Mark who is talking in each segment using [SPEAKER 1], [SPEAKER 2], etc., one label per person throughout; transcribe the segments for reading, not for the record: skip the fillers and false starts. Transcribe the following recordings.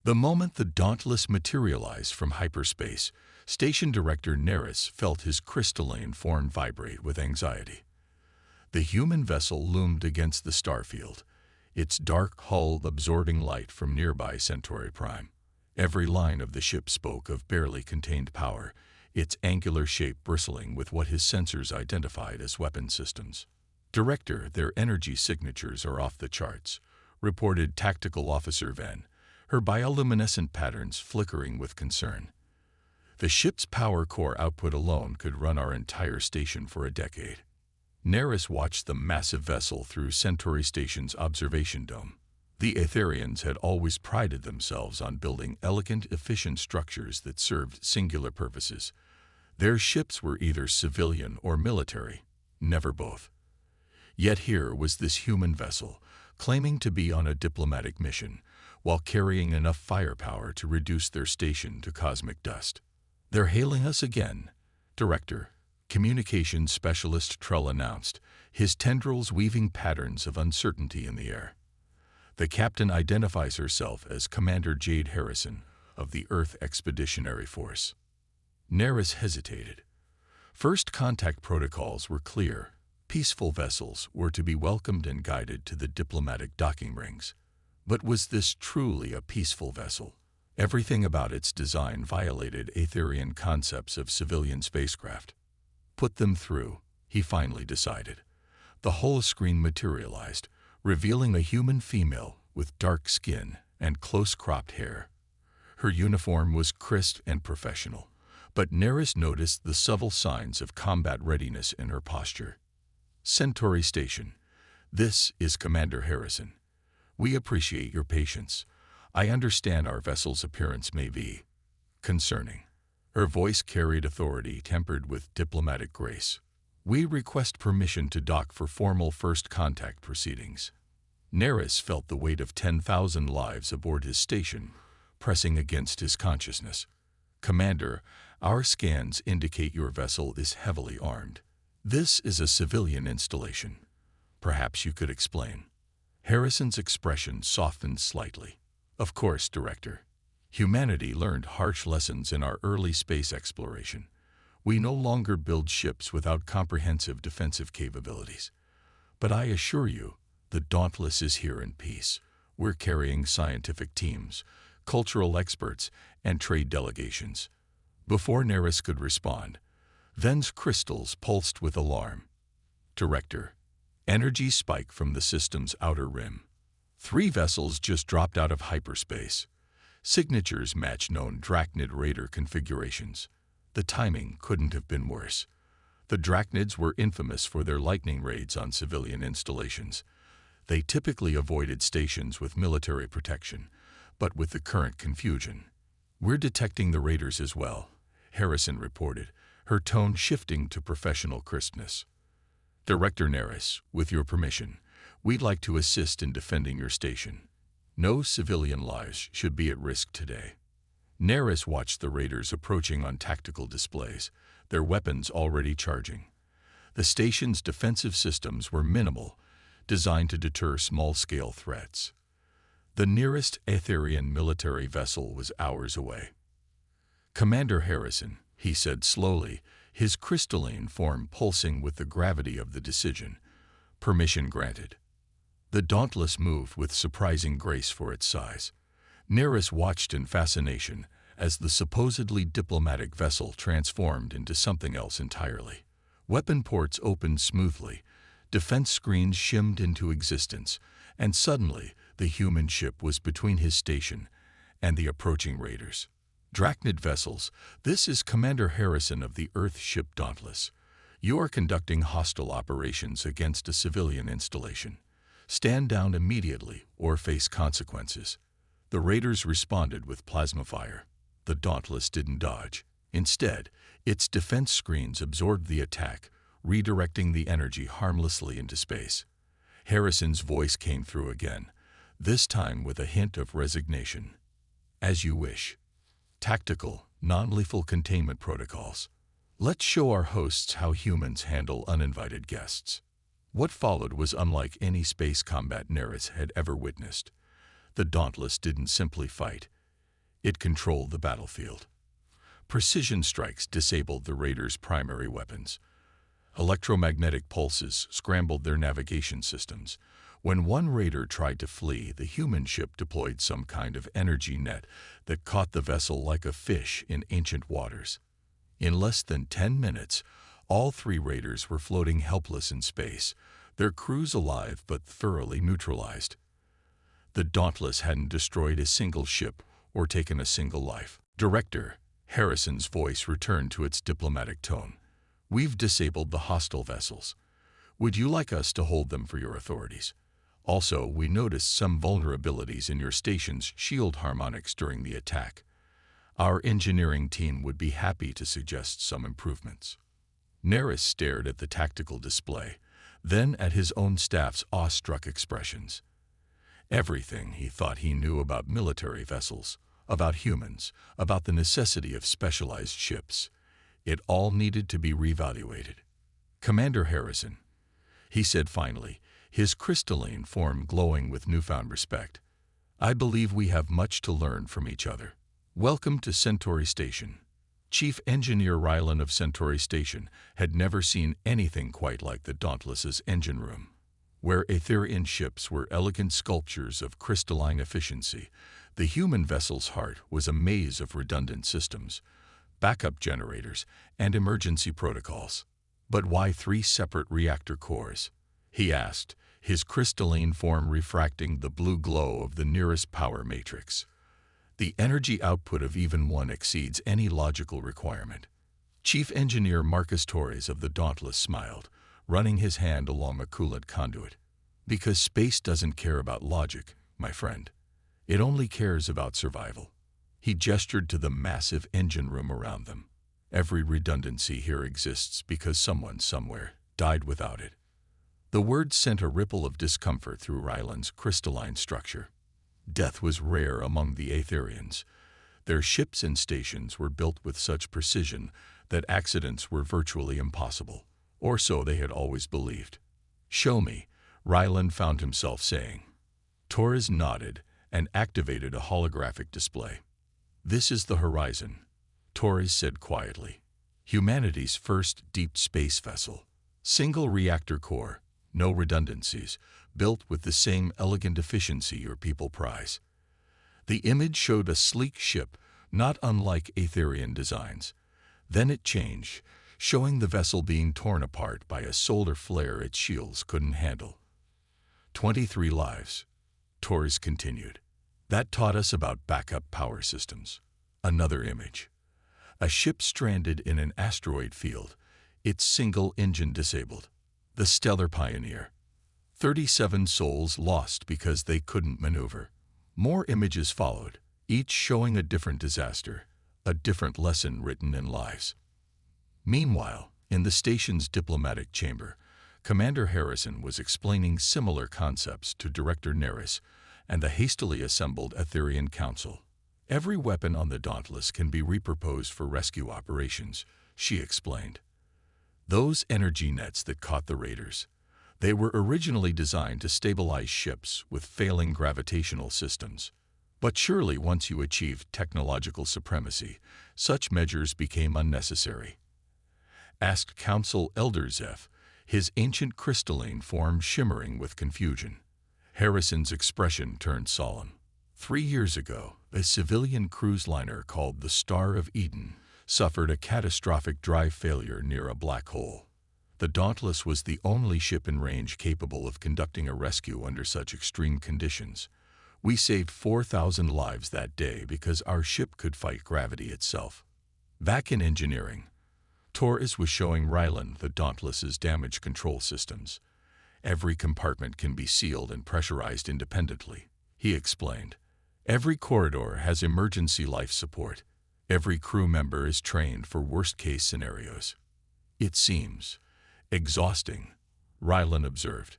[SPEAKER 1] The moment the Dauntless materialized from hyperspace, Station Director Neris felt his crystalline form vibrate with anxiety. The human vessel loomed against the starfield, its dark hull absorbing light from nearby Centauri Prime. Every line of the ship spoke of barely contained power, its angular shape bristling with what his sensors identified as weapon systems. "Director, their energy signatures are off the charts," reported Tactical Officer Ven, her bioluminescent patterns flickering with concern. "The ship's power core output alone could run our entire station for a decade." Neris watched the massive vessel through Centauri Station's observation dome. The Aetherians had always prided themselves on building elegant, efficient structures that served singular purposes. Their ships were either civilian or military, never both. Yet here was this human vessel, claiming to be on a diplomatic mission, while carrying enough firepower to reduce their station to cosmic dust. "They're hailing us again, Director," Communications Specialist Trull announced, his tendrils weaving patterns of uncertainty in the air. The captain identifies herself as Commander Jade Harrison of the Earth Expeditionary Force. Neris hesitated. First contact protocols were clear. Peaceful vessels were to be welcomed and guided to the diplomatic docking rings. But was this truly a peaceful vessel? Everything about its design violated Aetherian concepts of civilian spacecraft. "Put them through," he finally decided. The holoscreen materialized, revealing a human female with dark skin and close-cropped hair. Her uniform was crisp and professional, but Neris noticed the subtle signs of combat readiness in her posture. "Centauri Station, this is Commander Harrison. We appreciate your patience. I understand our vessel's appearance may be concerning." Her voice carried authority tempered with diplomatic grace. "We request permission to dock for formal first contact proceedings." Neris felt the weight of 10,000 lives aboard his station, pressing against his consciousness. "Commander, our scans indicate your vessel is heavily armed. This is a civilian installation. Perhaps you could explain." Harrison's expression softened slightly. "Of course, Director. Humanity learned harsh lessons in our early space exploration. We no longer build ships without comprehensive defensive capabilities. But I assure you, the Dauntless is here in peace. We're carrying scientific teams, cultural experts, and trade delegations." Before Neris could respond, Ven's crystals pulsed with alarm. "Director, energy spike from the system's outer rim. 3 vessels just dropped out of hyperspace. Signatures match known Drachnid Raider configurations. The timing couldn't have been worse." The Drachnids were infamous for their lightning raids on civilian installations. They typically avoided stations with military protection, but with the current confusion. "We're detecting the raiders as well," Harrison reported, her tone shifting to professional crispness. "Director Neris, with your permission, we'd like to assist in defending your station. No civilian lives should be at risk today." Neris watched the raiders approaching on tactical displays, their weapons already charging. The station's defensive systems were minimal, designed to deter small-scale threats. The nearest Aetherian military vessel was hours away. "Commander Harrison," he said slowly, his crystalline form pulsing with the gravity of the decision. "Permission granted." The Dauntless moved with surprising grace for its size. Neris watched in fascination as the supposedly diplomatic vessel transformed into something else entirely. Weapon ports opened smoothly, defense screens shimmed into existence, and suddenly the human ship was between his station and the approaching raiders. "Drachnid vessels, this is Commander Harrison of the Earth ship Dauntless. You are conducting hostile operations against a civilian installation. Stand down immediately or face consequences." The raiders responded with plasma fire. The Dauntless didn't dodge. Instead, its defense screens absorbed the attack, redirecting the energy harmlessly into space. Harrison's voice came through again, this time with a hint of resignation. "As you wish. Tactical, non-lethal containment protocols. Let's show our hosts how humans handle uninvited guests." What followed was unlike any space combat Neris had ever witnessed. The Dauntless didn't simply fight. It controlled the battlefield. Precision strikes disabled the raiders' primary weapons. Electromagnetic pulses scrambled their navigation systems. When one raider tried to flee, the human ship deployed some kind of energy net that caught the vessel like a fish in ancient waters. In less than 10 minutes, all 3 raiders were floating helpless in space, their crews alive but thoroughly neutralized. The Dauntless hadn't destroyed a single ship or taken a single life. Director Harrison's voice returned to its diplomatic tone. We've disabled the hostile vessels. Would you like us to hold them for your authorities? Also, we noticed some vulnerabilities in your station's shield harmonics during the attack. Our engineering team would be happy to suggest some improvements. Neris stared at the tactical display, then at his own staff's awestruck expressions. Everything he thought he knew about military vessels, about humans, about the necessity of specialized ships, it all needed to be reevaluated. Commander Harrison, he said finally, his crystalline form glowing with newfound respect, I believe we have much to learn from each other. Welcome to Centauri Station. Chief Engineer Rylan of Centauri Station had never seen anything quite like the Dauntless's engine room. Where Aetherian ships were elegant sculptures of crystalline efficiency, the human vessel's heart was a maze of redundant systems, backup generators, and emergency protocols. But why 3 separate reactor cores? He asked, his crystalline form refracting the blue glow of the nearest power matrix. The energy output of even one exceeds any logical requirement. Chief Engineer Marcus Torres of the Dauntless smiled, running his hand along a coolant conduit. Because space doesn't care about logic, my friend. It only cares about survival. He gestured to the massive engine room around them. Every redundancy here exists because someone somewhere died without it. The word sent a ripple of discomfort through Ryland's crystalline structure. Death was rare among the Aetherians. Their ships and stations were built with such precision that accidents were virtually impossible, or so they had always believed. Show me, Ryland found himself saying. Torres nodded and activated a holographic display. This is the horizon, Torres said quietly. Humanity's first deep space vessel. Single reactor core, no redundancies, built with the same elegant efficiency your people prize. The image showed a sleek ship, not unlike Aetherian designs. Then it changed, showing the vessel being torn apart by a solar flare its shields couldn't handle. 23 lives, Torres continued. That taught us about backup power systems. Another image. A ship stranded in an asteroid field, its single engine disabled. The Stellar Pioneer. 37 souls lost because they couldn't maneuver. More images followed, each showing a different disaster, a different lesson written in lives. Meanwhile, in the station's diplomatic chamber, Commander Harrison was explaining similar concepts to Director Neris and the hastily assembled Aetherian Council. Every weapon on the Dauntless can be repurposed for rescue operations, she explained. Those energy nets that caught the raiders, they were originally designed to stabilize ships with failing gravitational systems. But surely once you achieved technological supremacy, such measures became unnecessary. Asked Council Elder Zeph, his ancient crystalline form shimmering with confusion. Harrison's expression turned solemn. 3 years ago, a civilian cruise liner called the Star of Eden suffered a catastrophic drive failure near a black hole. The Dauntless was the only ship in range capable of conducting a rescue under such extreme conditions. We saved 4,000 lives that day because our ship could fight gravity itself. Back in engineering, Torres was showing Ryland the Dauntless's damage control systems. Every compartment can be sealed and pressurized independently, he explained. Every corridor has emergency life support. Every crew member is trained for worst-case scenarios. It seems exhausting, Ryland observed,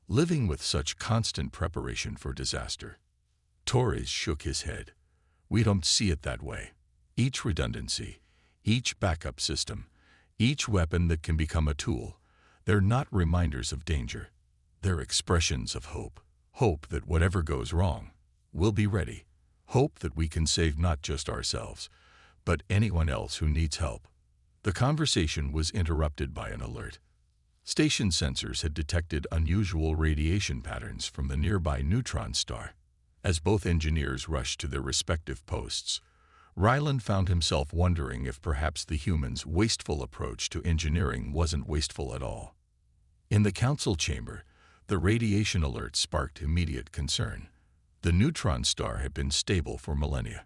[SPEAKER 1] living with such constant preparation for disaster. Torres shook his head. We don't see it that way. Each redundancy, each backup system, each weapon that can become a tool, they're not reminders of danger. They're expressions of hope. Hope that whatever goes wrong, we'll be ready. Hope that we can save not just ourselves, but anyone else who needs help. The conversation was interrupted by an alert. Station sensors had detected unusual radiation patterns from the nearby neutron star. As both engineers rushed to their respective posts, Ryland found himself wondering if perhaps the humans' wasteful approach to engineering wasn't wasteful at all. In the council chamber, the radiation alert sparked immediate concern. The neutron star had been stable for millennia.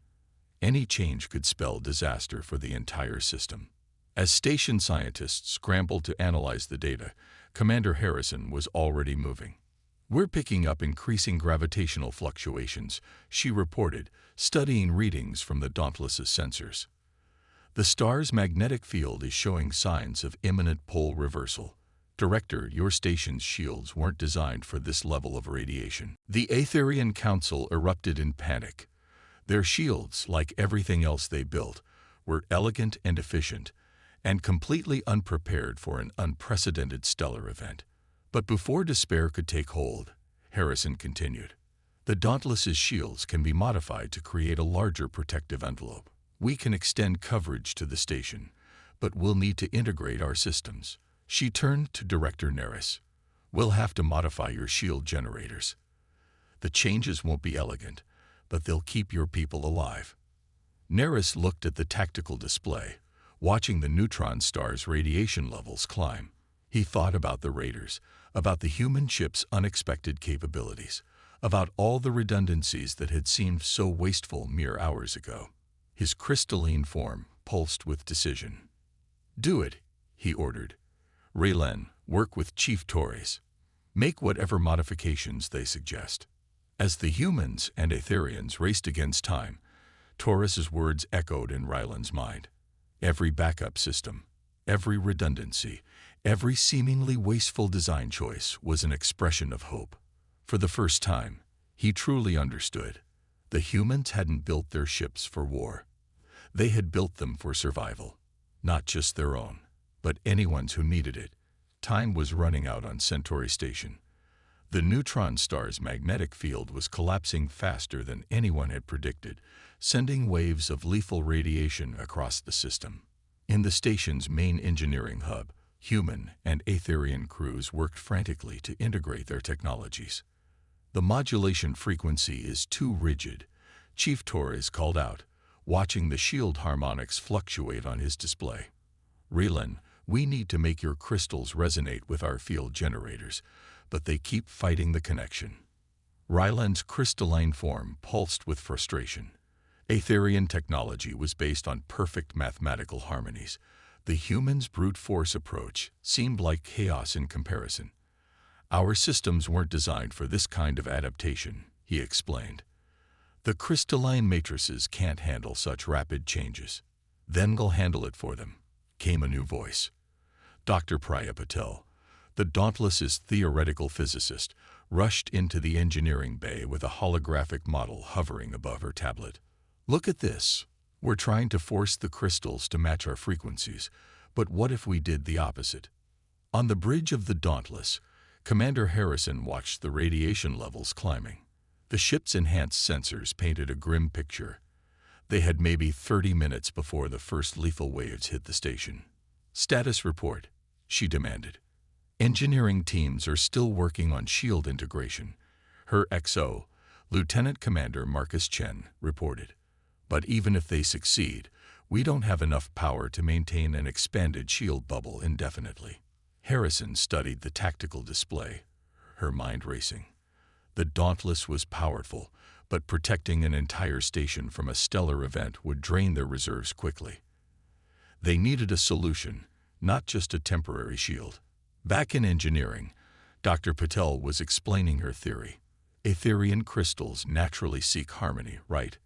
[SPEAKER 1] Any change could spell disaster for the entire system. As station scientists scrambled to analyze the data, Commander Harrison was already moving. "We're picking up increasing gravitational fluctuations," she reported, studying readings from the Dauntless's sensors. "The star's magnetic field is showing signs of imminent pole reversal. Director, your station's shields weren't designed for this level of radiation." The Aetherian Council erupted in panic. Their shields, like everything else they built, were elegant and efficient, and completely unprepared for an unprecedented stellar event. But before despair could take hold, Harrison continued, "The Dauntless's shields can be modified to create a larger protective envelope. We can extend coverage to the station, but we'll need to integrate our systems." She turned to Director Neris. "We'll have to modify your shield generators. The changes won't be elegant, but they'll keep your people alive." Neris looked at the tactical display, watching the neutron star's radiation levels climb. He thought about the raiders, about the human ship's unexpected capabilities, about all the redundancies that had seemed so wasteful mere hours ago. His crystalline form pulsed with decision. "Do it," he ordered. "Raylan, work with Chief Torres. Make whatever modifications they suggest." As the humans and Aetherians raced against time, Torres's words echoed in Ryland's mind. Every backup system, every redundancy, every seemingly wasteful design choice was an expression of hope. For the first time, he truly understood. The humans hadn't built their ships for war. They had built them for survival, not just their own, but anyone's who needed it. Time was running out on Centauri Station. The neutron star's magnetic field was collapsing faster than anyone had predicted, sending waves of lethal radiation across the system. In the station's main engineering hub, human and Aetherian crews worked frantically to integrate their technologies. "The modulation frequency is too rigid," Chief Torres called out, watching the shield harmonics fluctuate on his display. "Raylan, we need to make your crystals resonate with our field generators, but they keep fighting the connection." Ryland's crystalline form pulsed with frustration. Aetherian technology was based on perfect mathematical harmonies. The humans' brute force approach seemed like chaos in comparison. "Our systems weren't designed for this kind of adaptation," he explained. "The crystalline matrices can't handle such rapid changes." "Then we'll handle it for them," came a new voice. Dr. Priya Patel, the Dauntless's theoretical physicist, rushed into the engineering bay with a holographic model hovering above her tablet. "Look at this. We're trying to force the crystals to match our frequencies, but what if we did the opposite?" On the bridge of the Dauntless, Commander Harrison watched the radiation levels climbing. The ship's enhanced sensors painted a grim picture. They had maybe 30 minutes before the first lethal waves hit the station. "Status report," she demanded. "Engineering teams are still working on shield integration," her XO, Lieutenant Commander Marcus Chen, reported. "But even if they succeed, we don't have enough power to maintain an expanded shield bubble indefinitely." Harrison studied the tactical display, her mind racing. The Dauntless was powerful, but protecting an entire station from a stellar event would drain their reserves quickly. They needed a solution, not just a temporary shield. Back in engineering, Dr. Patel was explaining her theory. Aetherian crystals naturally seek harmony, right?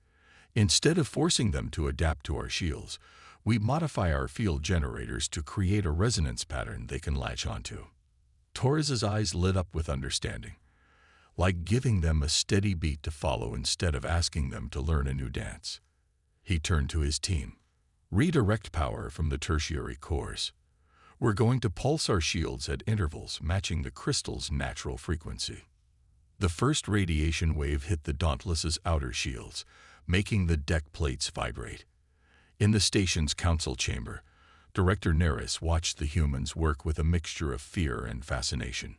[SPEAKER 1] Instead of forcing them to adapt to our shields, we modify our field generators to create a resonance pattern they can latch onto. Torres's eyes lit up with understanding, like giving them a steady beat to follow instead of asking them to learn a new dance. He turned to his team. "Redirect power from the tertiary cores. We're going to pulse our shields at intervals matching the crystal's natural frequency." The first radiation wave hit the Dauntless's outer shields, making the deck plates vibrate. In the station's council chamber, Director Neris watched the humans work with a mixture of fear and fascination.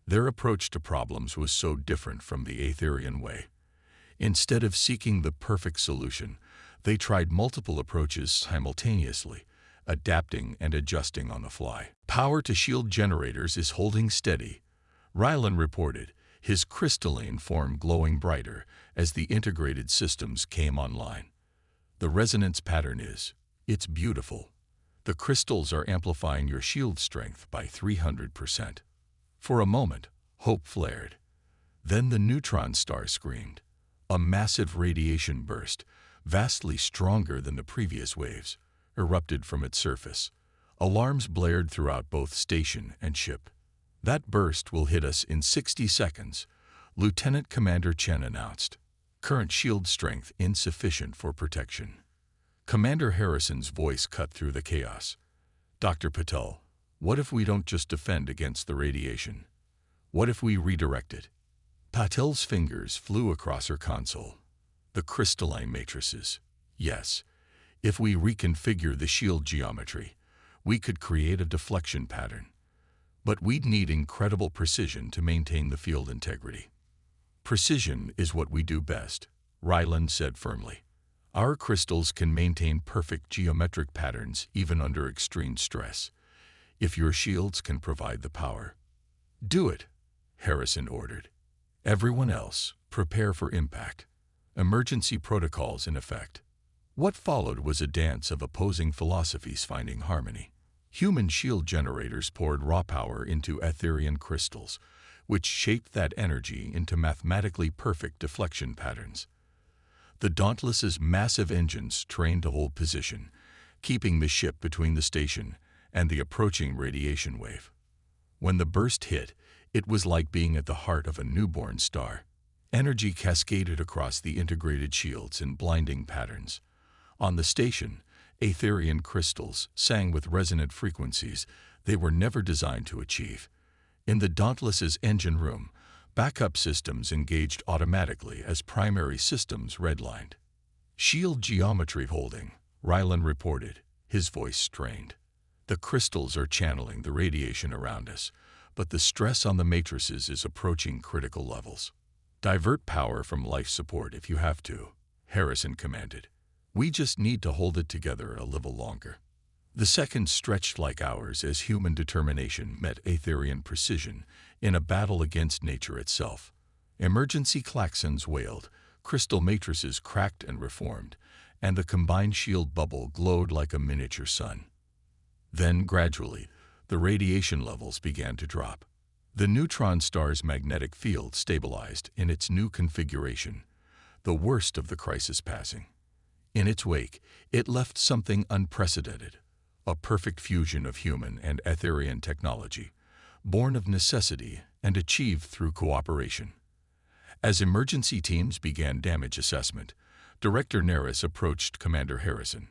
[SPEAKER 1] Their approach to problems was so different from the Aetherian way. Instead of seeking the perfect solution, they tried multiple approaches simultaneously, adapting and adjusting on the fly. Power to shield generators is holding steady, Rylan reported, his crystalline form glowing brighter as the integrated systems came online. The resonance pattern it's beautiful. The crystals are amplifying your shield strength by 300%. For a moment, hope flared. Then the neutron star screamed. A massive radiation burst, vastly stronger than the previous waves, erupted from its surface. Alarms blared throughout both station and ship. "That burst will hit us in 60 seconds, Lieutenant Commander Chen announced. Current shield strength insufficient for protection. Commander Harrison's voice cut through the chaos. "Dr. Patel, what if we don't just defend against the radiation? What if we redirect it?" Patel's fingers flew across her console. "The crystalline matrices. Yes, if we reconfigure the shield geometry, we could create a deflection pattern. But we'd need incredible precision to maintain the field integrity." "Precision is what we do best," Ryland said firmly. "Our crystals can maintain perfect geometric patterns even under extreme stress, if your shields can provide the power." "Do it," Harrison ordered. "Everyone else, prepare for impact. Emergency protocols in effect." What followed was a dance of opposing philosophies finding harmony. Human shield generators poured raw power into Aetherian crystals, which shaped that energy into mathematically perfect deflection patterns. The Dauntless's massive engines trained to hold position, keeping the ship between the station and the approaching radiation wave. When the burst hit, it was like being at the heart of a newborn star. Energy cascaded across the integrated shields in blinding patterns. On the station, Aetherian crystals sang with resonant frequencies they were never designed to achieve. In the Dauntless's engine room, backup systems engaged automatically as primary systems redlined. "Shield geometry holding," Ryland reported, his voice strained. "The crystals are channeling the radiation around us, but the stress on the matrices is approaching critical levels. Divert power from life support if you have to," Harrison commanded. "We just need to hold it together a little longer." The seconds stretched like hours as human determination met Aetherian precision in a battle against nature itself. Emergency klaxons wailed, crystal matrices cracked and reformed, and the combined shield bubble glowed like a miniature sun. Then, gradually, the radiation levels began to drop. The neutron star's magnetic field stabilized in its new configuration, the worst of the crisis passing. In its wake, it left something unprecedented, a perfect fusion of human and Aetherian technology, born of necessity and achieved through cooperation. As emergency teams began damage assessment, Director Neris approached Commander Harrison.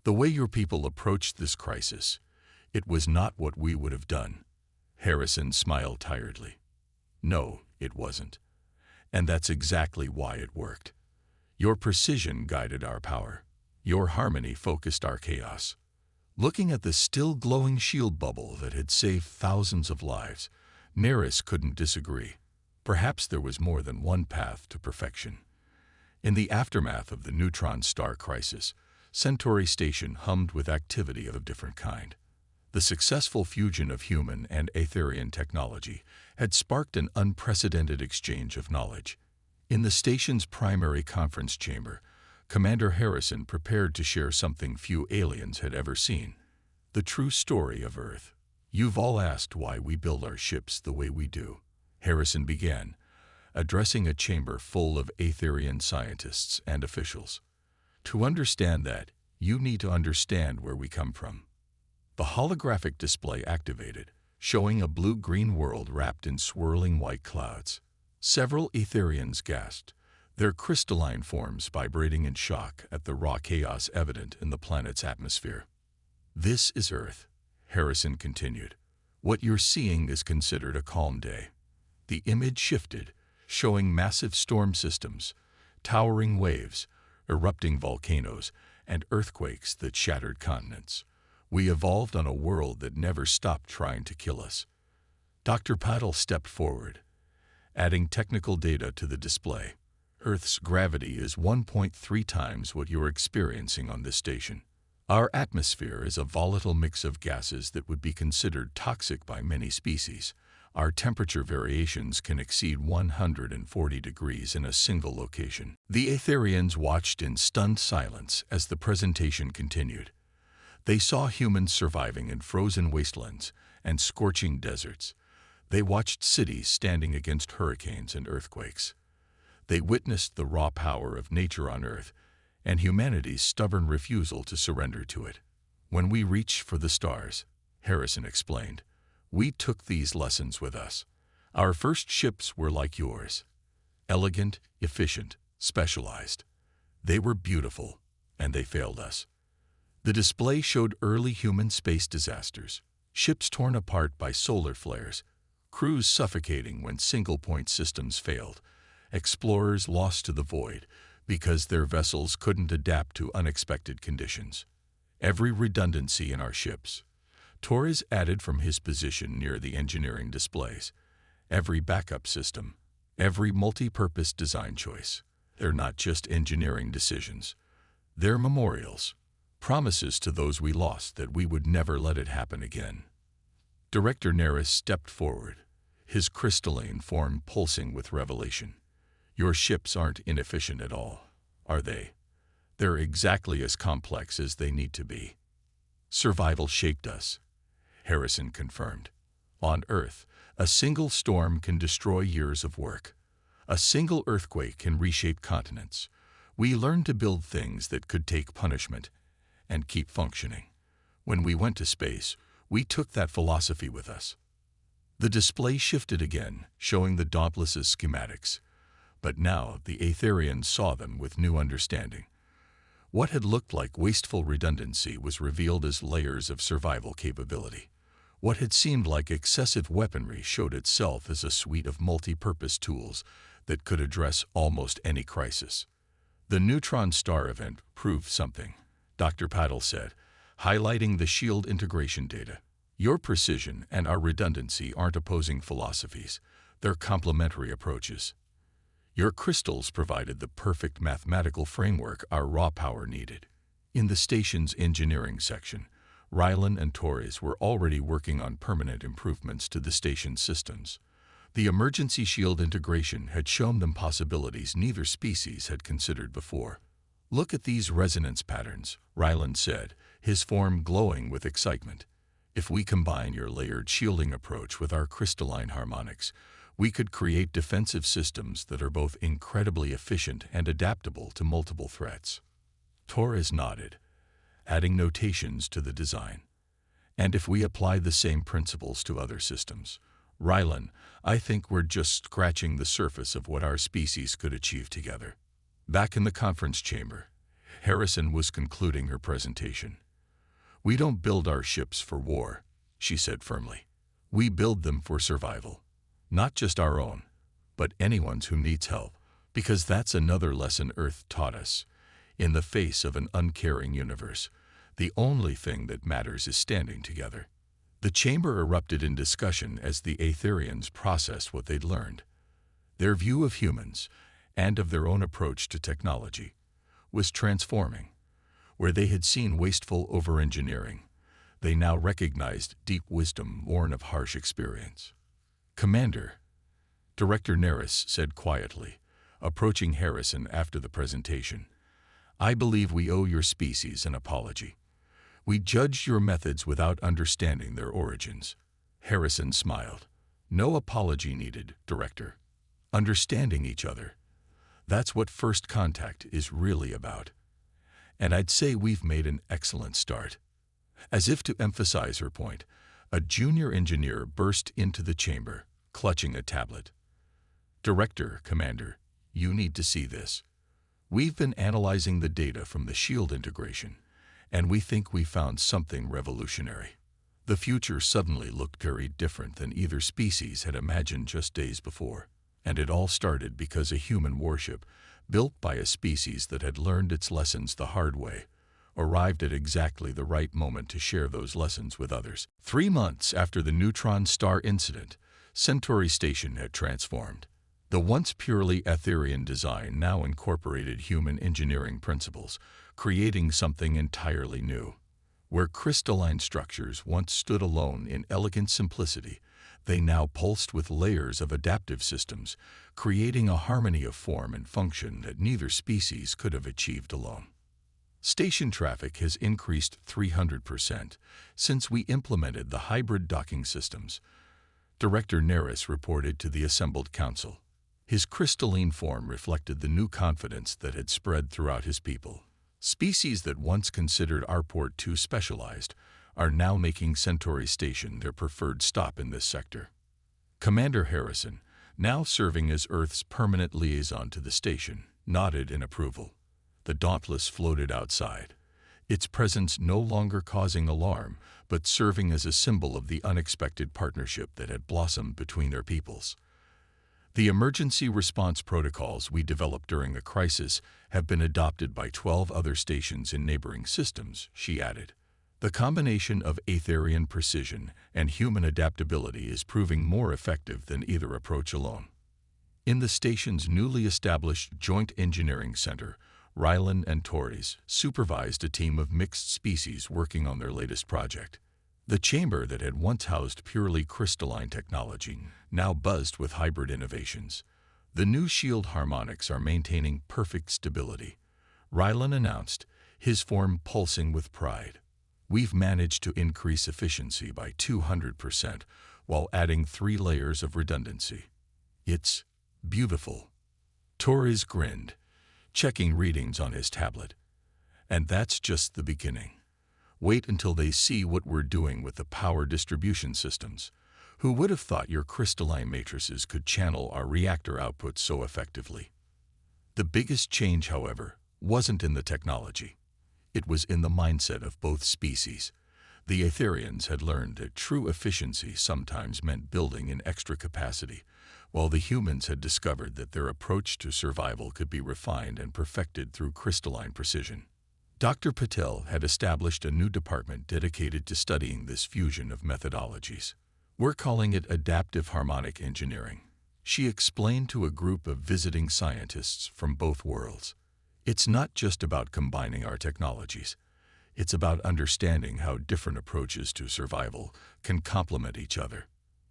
[SPEAKER 1] "The way your people approached this crisis, it was not what we would have done." Harrison smiled tiredly. "No, it wasn't. And that's exactly why it worked. Your precision guided our power. Your harmony focused our chaos." Looking at the still glowing shield bubble that had saved thousands of lives, Neris couldn't disagree. Perhaps there was more than one path to perfection. In the aftermath of the neutron star crisis, Centauri Station hummed with activity of a different kind. The successful fusion of human and Aetherian technology had sparked an unprecedented exchange of knowledge. In the station's primary conference chamber, Commander Harrison prepared to share something few aliens had ever seen: the true story of Earth. "You've all asked why we build our ships the way we do," Harrison began, addressing a chamber full of Aetherian scientists and officials. "To understand that, you need to understand where we come from." The holographic display activated, showing a blue-green world wrapped in swirling white clouds. Several Aetherians gasped, their crystalline forms vibrating in shock at the raw chaos evident in the planet's atmosphere. "This is Earth," Harrison continued. "What you're seeing is considered a calm day." The image shifted, showing massive storm systems, towering waves, erupting volcanoes, and earthquakes that shattered continents. We evolved on a world that never stopped trying to kill us. Dr. Patel stepped forward, adding technical data to the display. Earth's gravity is 1.3 times what you're experiencing on this station. Our atmosphere is a volatile mix of gases that would be considered toxic by many species. Our temperature variations can exceed 140 degrees in a single location. The Aetherians watched in stunned silence as the presentation continued. They saw humans surviving in frozen wastelands and scorching deserts. They watched cities standing against hurricanes and earthquakes. They witnessed the raw power of nature on Earth and humanity's stubborn refusal to surrender to it. When we reached for the stars, Harrison explained, we took these lessons with us. Our first ships were like yours. Elegant, efficient, specialized. They were beautiful, and they failed us. The display showed early human space disasters, ships torn apart by solar flares, crews suffocating when single-point systems failed, explorers lost to the void because their vessels couldn't adapt to unexpected conditions. Every redundancy in our ships, Torres added from his position near the engineering displays, every backup system, every multi-purpose design choice, they're not just engineering decisions. They're memorials, promises to those we lost that we would never let it happen again. Director Neris stepped forward, his crystalline form pulsing with revelation. Your ships aren't inefficient at all, are they? They're exactly as complex as they need to be. Survival shaped us, Harrison confirmed. On Earth, a single storm can destroy years of work. A single earthquake can reshape continents. We learned to build things that could take punishment and keep functioning. When we went to space, we took that philosophy with us. The display shifted again, showing the Dauntless's schematics. But now the Aetherians saw them with new understanding. What had looked like wasteful redundancy was revealed as layers of survival capability. What had seemed like excessive weaponry showed itself as a suite of multi-purpose tools that could address almost any crisis. The neutron star event proved something, Dr. Patel said, highlighting the shield integration data. Your precision and our redundancy aren't opposing philosophies, they're complementary approaches. Your crystals provided the perfect mathematical framework our raw power needed. In the station's engineering section, Rylan and Torres were already working on permanent improvements to the station's systems. The emergency shield integration had shown them possibilities neither species had considered before. Look at these resonance patterns, Rylan said, his form glowing with excitement. If we combine your layered shielding approach with our crystalline harmonics, we could create defensive systems that are both incredibly efficient and adaptable to multiple threats. Torres nodded, adding notations to the design. And if we apply the same principles to other systems, Rylan, I think we're just scratching the surface of what our species could achieve together. Back in the conference chamber, Harrison was concluding her presentation. We don't build our ships for war, she said firmly. We build them for survival. Not just our own, but anyone's who needs help, because that's another lesson Earth taught us. In the face of an uncaring universe, the only thing that matters is standing together. The chamber erupted in discussion as the Aetherians processed what they'd learned. Their view of humans, and of their own approach to technology, was transforming. Where they had seen wasteful over-engineering, they now recognized deep wisdom born of harsh experience. Commander, Director Neris said quietly, approaching Harrison after the presentation, I believe we owe your species an apology. We judged your methods without understanding their origins. Harrison smiled. No apology needed, Director. Understanding each other. That's what first contact is really about. And I'd say we've made an excellent start. As if to emphasize her point, a junior engineer burst into the chamber, clutching a tablet. Director, Commander, you need to see this. We've been analyzing the data from the shield integration, and we think we found something revolutionary. The future suddenly looked very different than either species had imagined just days before. And it all started because a human warship, built by a species that had learned its lessons the hard way, arrived at exactly the right moment to share those lessons with others. 3 months after the neutron star incident, Centauri Station had transformed. The once purely Etherian design now incorporated human engineering principles, creating something entirely new. Where crystalline structures once stood alone in elegant simplicity, they now pulsed with layers of adaptive systems, creating a harmony of form and function that neither species could have achieved alone. Station traffic has increased 300% since we implemented the hybrid docking systems, Director Neris reported to the assembled council. His crystalline form reflected the new confidence that had spread throughout his people. Species that once considered our port too specialized are now making Centauri Station their preferred stop in this sector. Commander Harrison, now serving as Earth's permanent liaison to the station, nodded in approval. The Dauntless floated outside, its presence no longer causing alarm, but serving as a symbol of the unexpected partnership that had blossomed between their peoples. The emergency response protocols we developed during the crisis have been adopted by 12 other stations in neighboring systems, she added. The combination of Etherian precision and human adaptability is proving more effective than either approach alone. In the station's newly established Joint Engineering Center, Rylan and Torres supervised a team of mixed species working on their latest project. The chamber that had once housed purely crystalline technology now buzzed with hybrid innovations. The new shield harmonics are maintaining perfect stability, Rylan announced, his form pulsing with pride. We've managed to increase efficiency by 200% while adding 3 layers of redundancy. It's beautiful. Torres grinned, checking readings on his tablet. And that's just the beginning. Wait until they see what we're doing with the power distribution systems. Who would have thought your crystalline matrices could channel our reactor output so effectively? The biggest change, however, wasn't in the technology. It was in the mindset of both species. The Etherians had learned that true efficiency sometimes meant building in extra capacity, while the humans had discovered that their approach to survival could be refined and perfected through crystalline precision. Dr. Patel had established a new department dedicated to studying this fusion of methodologies. We're calling it adaptive harmonic engineering, she explained to a group of visiting scientists from both worlds. It's not just about combining our technologies. It's about understanding how different approaches to survival can complement each other.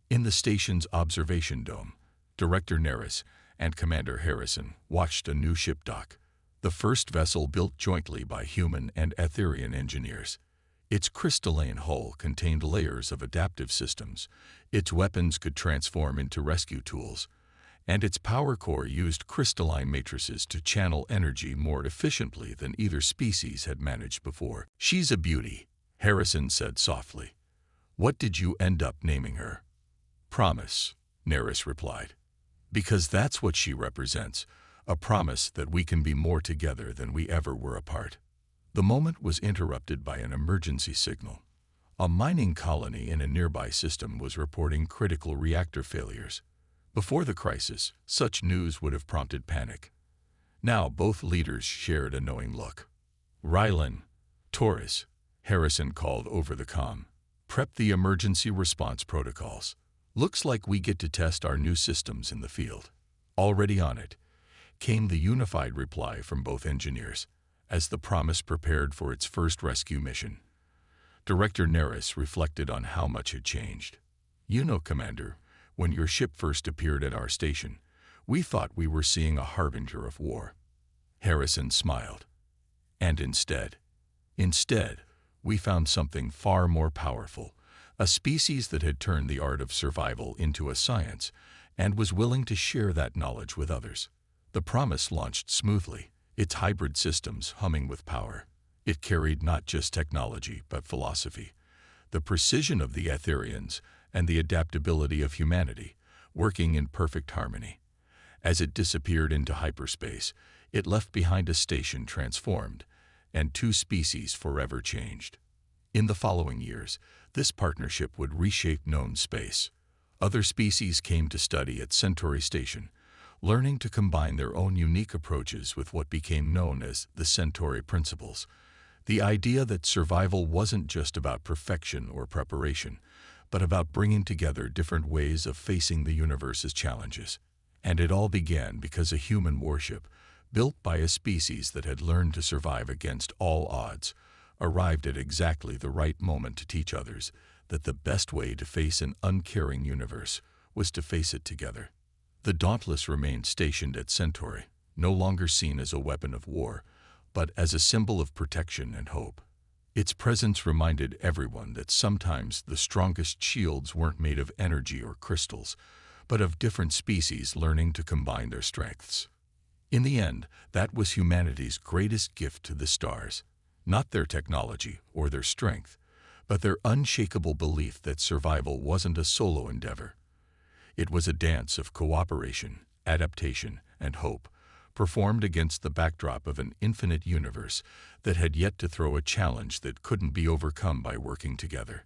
[SPEAKER 1] In the station's observation dome, Director Neris and Commander Harrison watched a new ship dock, the first vessel built jointly by human and Etherian engineers. Its crystalline hull contained layers of adaptive systems, its weapons could transform into rescue tools, and its power core used crystalline matrices to channel energy more efficiently than either species had managed before. She's a beauty, Harrison said softly. What did you end up naming her? Promise, Neris replied. Because that's what she represents. A promise that we can be more together than we ever were apart. The moment was interrupted by an emergency signal. A mining colony in a nearby system was reporting critical reactor failures. Before the crisis, such news would have prompted panic. Now both leaders shared a knowing look. Rylan, Torres, Harrison called over the comm. Prep the emergency response protocols. Looks like we get to test our new systems in the field. Already on it, came the unified reply from both engineers, as the Promise prepared for its first rescue mission. Director Neris reflected on how much had changed. You know, Commander, when your ship first appeared at our station, we thought we were seeing a harbinger of war. Harrison smiled. And instead, we found something far more powerful, a species that had turned the art of survival into a science and was willing to share that knowledge with others. The Promise launched smoothly, its hybrid systems humming with power. It carried not just technology, but philosophy, the precision of the Etherians and the adaptability of humanity, working in perfect harmony. As it disappeared into hyperspace, it left behind a station transformed, and 2 species forever changed. In the following years, this partnership would reshape known space. Other species came to study at Centauri Station, learning to combine their own unique approaches with what became known as the Centauri principles. The idea that survival wasn't just about perfection or preparation, but about bringing together different ways of facing the universe's challenges. And it all began because a human warship, built by a species that had learned to survive against all odds, arrived at exactly the right moment to teach others that the best way to face an uncaring universe was to face it together. The Dauntless remained stationed at Centauri, no longer seen as a weapon of war, but as a symbol of protection and hope. Its presence reminded everyone that sometimes the strongest shields weren't made of energy or crystals, but of different species learning to combine their strengths. In the end, that was humanity's greatest gift to the stars, not their technology or their strength, but their unshakable belief that survival wasn't a solo endeavor. It was a dance of cooperation, adaptation, and hope, performed against the backdrop of an infinite universe that had yet to throw a challenge that couldn't be overcome by working together.